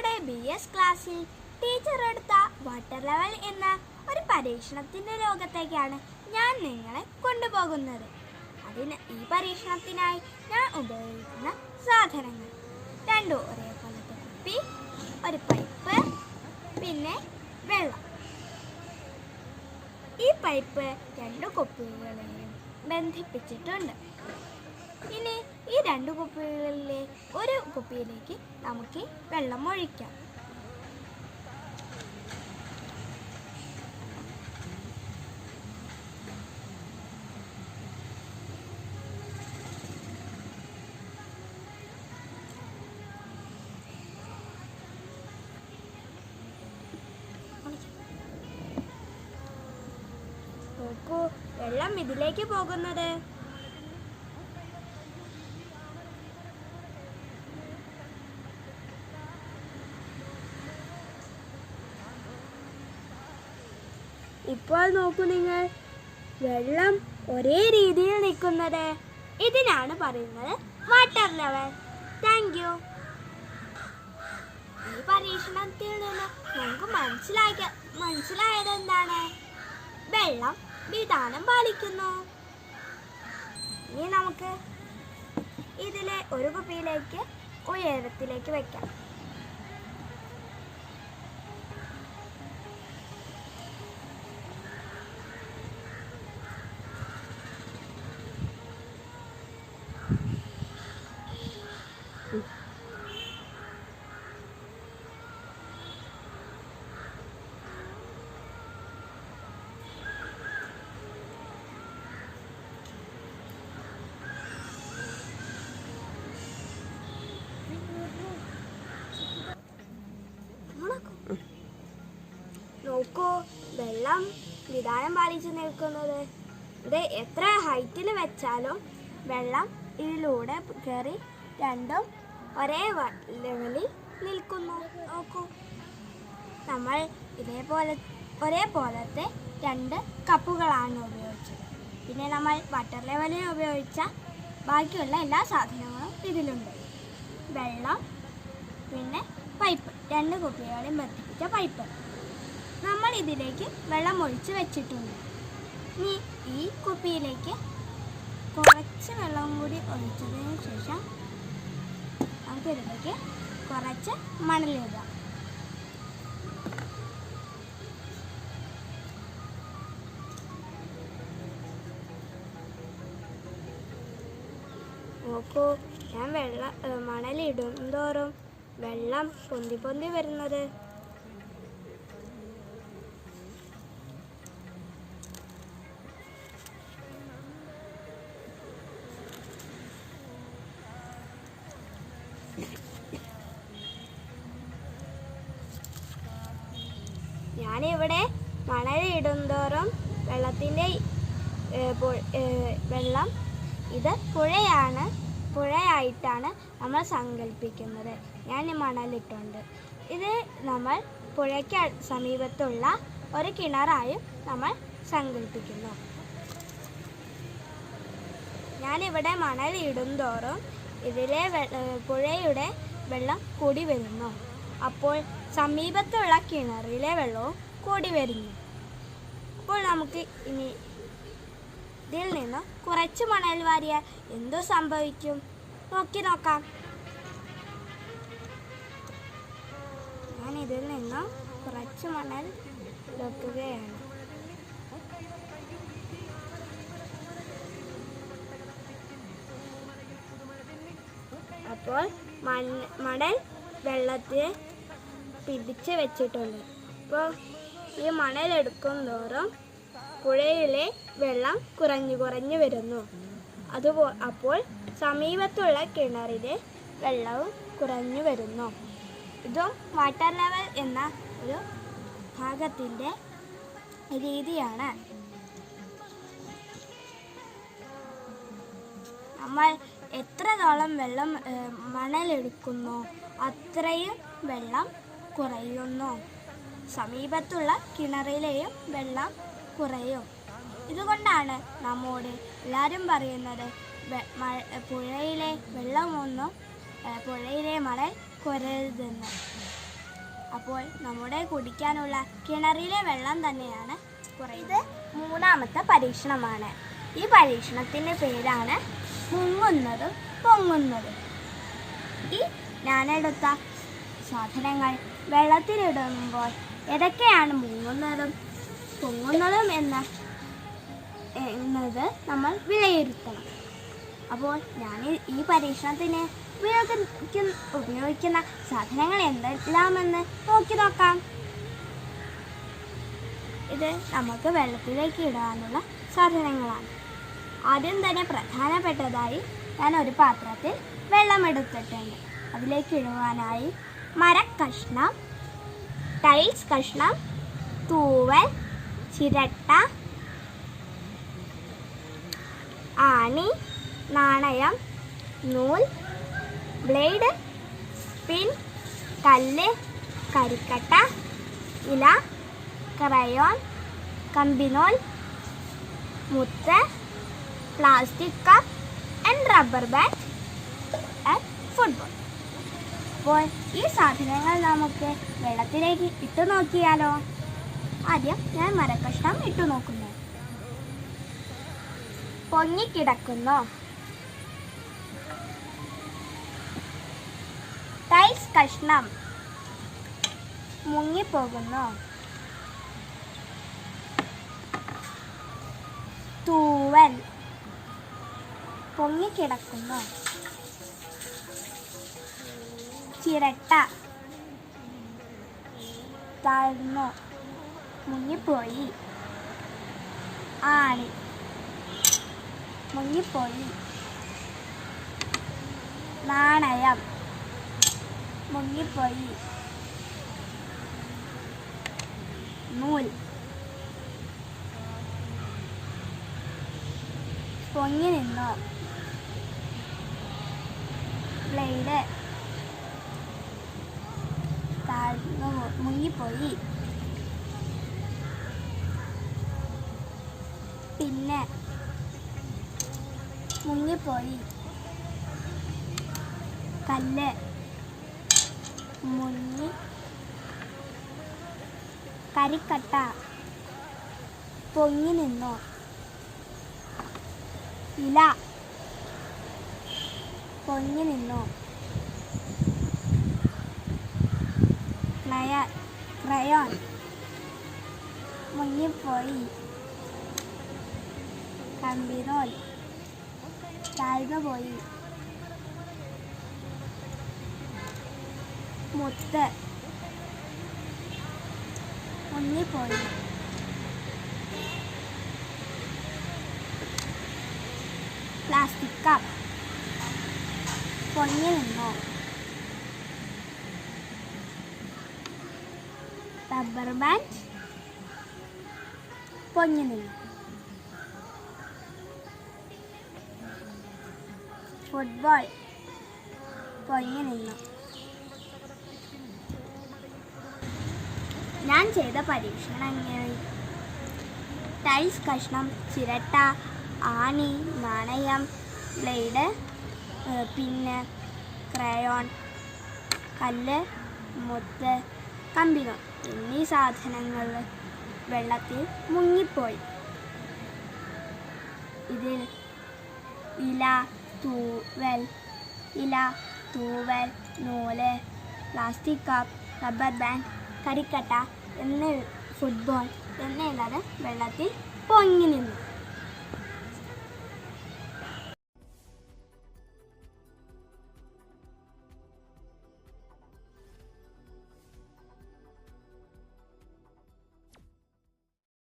നമ്മുടെ BS ക്ലാസ്സിൽ teacher എടുത്ത വാട്ടർ ലെവൽ എന്ന ഒരു പരീക്ഷണത്തിൻ്റെ ലോകത്തേക്കാണ് ഞാൻ നിങ്ങളെ കൊണ്ടുപോകുന്നത്. ഈ പരീക്ഷണത്തിനായി ഞാൻ ഉപയോഗിക്കുന്ന സാധനങ്ങൾ: 2 ഒരേപോലത്തെ കുപ്പി, ഒരു പൈപ്പ്, പിന്നെ വെള്ളം. ഈ പൈപ്പ് 2 കുപ്പികളെയും ബന്ധിപ്പിച്ചിട്ടുണ്ട്. ഇനി ഈ 2 കുപ്പികളിലെ ഒരു കുപ്പിയിലേക്ക് നമുക്ക് വെള്ളം ഒഴിക്കാം. നോക്കൂ, വെള്ളം ഇതിലേക്ക് പോകുന്നത്. ഇപ്പോൾ നോക്കൂ നിങ്ങൾ, വെള്ളം ഒരേ രീതിയിൽ നിൽക്കുന്നത്. ഇതിനാണ് പറയുന്നത് വാട്ടർ ലെവൽ. Thank you. ഈ പരീക്ഷണത്തിൽ നിന്ന് നമുക്ക് മനസ്സിലായത് എന്താണ്? വെള്ളം വിധാനം പാലിക്കുന്നു. ഇനി നമുക്ക് ഇതിലെ ഒരു കുപ്പിയിലേക്ക് ഉയരത്തിലേക്ക് വെക്കാം. നോക്കൂ, വെള്ളം വിധാനം പാലിച്ച് നിൽക്കുന്നത്. ഇത് എത്ര ഹൈറ്റിൽ വെച്ചാലും വെള്ളം ഇതിലൂടെ കയറി രണ്ടും ഒരേ ലെവലിൽ നിൽക്കുന്നു. നോക്കൂ, നമ്മൾ ഒരേപോലത്തെ 2 കപ്പുകളാണ് ഉപയോഗിച്ചത്. പിന്നെ നമ്മൾ വാട്ടർ ലെവലിൽ ഉപയോഗിച്ച ബാക്കിയുള്ള എല്ലാ സാധനങ്ങളും ഇതിലുണ്ട്. വെള്ളം, പിന്നെ പൈപ്പ്, 2 കുപ്പികളെയും ബന്ധിപ്പിച്ച പൈപ്പ്. നമ്മൾ ഇതിലേക്ക് വെള്ളം ഒഴിച്ച് വെച്ചിട്ടുണ്ട്. ഇനി ഈ കുപ്പിയിലേക്ക് കുറച്ച് വെള്ളം കൂടി ഒഴിച്ചതിന് ശേഷം നമുക്കിതിലേക്ക് കുറച്ച് മണലിടാം. നോക്കൂ, ഞാൻ മണലിടും തോറും വെള്ളം പൊന്തി വരുന്നത്. ഞാനിവിടെ മണലിടുന്തോറും വെള്ളം ഇത് പുഴയായിട്ടാണ് നമ്മൾ സങ്കല്പിക്കുന്നത്. ഞാൻ മണലിട്ടുണ്ട്. ഇത് നമ്മൾ പുഴയ്ക്ക് സമീപത്തുള്ള ഒരു കിണറായും നമ്മൾ സങ്കല്പിക്കുന്നു. ഞാനിവിടെ മണലിടുന്തോറും ഇതിലെ പുഴയുടെ വെള്ളം കൂടി വരുന്നു. അപ്പോൾ സമീപത്തുള്ള കിണറിലെ വെള്ളവും കൂടി വരുന്നു. അപ്പോൾ നമുക്ക് ഇനി ഇതിൽ നിന്ന് കുറച്ച് മണൽ വാരിയാൽ എന്തു സംഭവിക്കും? നോക്കാം. ഞാൻ ഇതിൽ നിന്നും കുറച്ച് മണൽ വെക്കുകയാണ്. അപ്പോൾ മണൽ വെള്ളത്തെ പിടിച്ച് വെച്ചിട്ടുണ്ട്. അപ്പോൾ ഈ മണൽ എടുക്കും തോറും പുഴയിലെ വെള്ളം കുറഞ്ഞു വരുന്നു. അപ്പോൾ സമീപത്തുള്ള കിണറിലെ വെള്ളവും കുറഞ്ഞു വരുന്നു. ഇതും വാട്ടർ ലെവൽ എന്ന ഒരു ഭാഗത്തിൻ്റെ രീതിയാണ്. നമ്മൾ എത്രത്തോളം മണലെടുക്കുന്നു അത്രയും വെള്ളം കുറയുന്നു. സമീപത്തുള്ള കിണറിലെയും വെള്ളം കുറയും. ഇതുകൊണ്ടാണ് നമ്മോട് എല്ലാവരും പറയുന്നത് പുഴയിലെ മണൽ കുറരുതെന്ന്. അപ്പോൾ നമ്മുടെ കുടിക്കാനുള്ള കിണറിലെ വെള്ളം തന്നെയാണ് കുറയുന്നത്. മൂന്നാമത്തെ പരീക്ഷണമാണ്. ഈ പരീക്ഷണത്തിൻ്റെ പേരാണ് മുങ്ങുന്നതും പൊങ്ങുന്നതും. ഈ ഞാനെടുത്ത സാധനങ്ങൾ വെള്ളത്തിലിടുമ്പോൾ ഏതൊക്കെയാണ് മുങ്ങുന്നതും പൊങ്ങുന്നതും എന്നത് നമ്മൾ വിലയിരുത്തണം. അപ്പോൾ ഞാൻ ഈ പരീക്ഷണത്തിന് ഉപയോഗിക്കുന്ന സാധനങ്ങൾ എന്തെല്ലാമെന്ന് നോക്കാം. ഇത് നമുക്ക് വെള്ളത്തിലേക്ക് ഇടാനുള്ള സാധനങ്ങളാണ്. ആദ്യം തന്നെ പ്രധാനപ്പെട്ടതായി ഞാൻ ഒരു പാത്രത്തിൽ വെള്ളമെടുത്തിട്ടുണ്ട്. അതിലേക്ക് ഇടുവാനായി മരക്കഷ്ണം, ടൈൽസ് കഷ്ണം, തൂവൽ, ചിരട്ട, ആണി, നാണയം, നൂൽ, ബ്ലേഡ്, പിൻ, കല്ല്, കരിക്കട്ട, ഇല, ക്രയോൺ, കമ്പിനൂൽ, മുത്ത്, plastic cup and rubber band and football. അപ്പോൾ ഈ സാധനങ്ങൾ നമുക്ക് വെള്ളത്തിലേക്ക് ഇട്ടു നോക്കിയാലോ? ആദ്യം ഞാൻ മരക്കഷ്ണം ഇട്ടു നോക്കുന്നു. പൊങ്ങിക്കിടക്കുന്നു. ടൈൽസ് കഷ്ണം മുങ്ങിപ്പോകുന്നു. തൂവൽ പൊങ്ങിക്കിടക്കുന്നു. ചിരട്ട താഴ്ന്നു മുങ്ങിപ്പോയി. ആണി മുങ്ങിപ്പോയി. നാണയം മുങ്ങിപ്പോയി. നൂൽ പൊങ്ങി നിന്നു. ബ്ലേഡ് താഴ്ന്നു മുങ്ങിപ്പോയി. പിന്നെ മുങ്ങിപ്പോയി. കല്ല് മുങ്ങി. കരിക്കട്ട പൊങ്ങി നിന്നു. ഇല പൊങ്ങി നിന്നു. ക്രയോൺ മുങ്ങിപ്പോയി. കമ്പിനൂൽ താഴ്ന്നുപോയി. മുത്ത് മുങ്ങിപ്പോയി. പ്ലാസ്റ്റിക് കപ്പ് പൊങ്ങി നിന്നു. റബ്ബർ ബാൻഡ് പൊങ്ങി നിന്നു. ഫുട്ബോൾ പൊങ്ങി നിന്നു. ഞാൻ ചെയ്ത പരീക്ഷണങ്ങളിൽ ടൈൽസ് കഷ്ണം, ചിരട്ട, ആണി, നാണയം, ബ്ലേഡ്, പിന്നെ ക്രയോൺ, കല്ല്, മുത്ത്, കമ്പിനൂൽ എന്നീ സാധനങ്ങൾ വെള്ളത്തിൽ മുങ്ങിപ്പോയി. ഇതിൽ ഇല, തൂവൽ, നൂല്, പ്ലാസ്റ്റിക് കപ്പ്, റബ്ബർ ബാൻഡ്, കരിക്കട്ട ഫുട്ബോൾ എന്നുള്ളത് വെള്ളത്തിൽ പൊങ്ങി നിന്നു.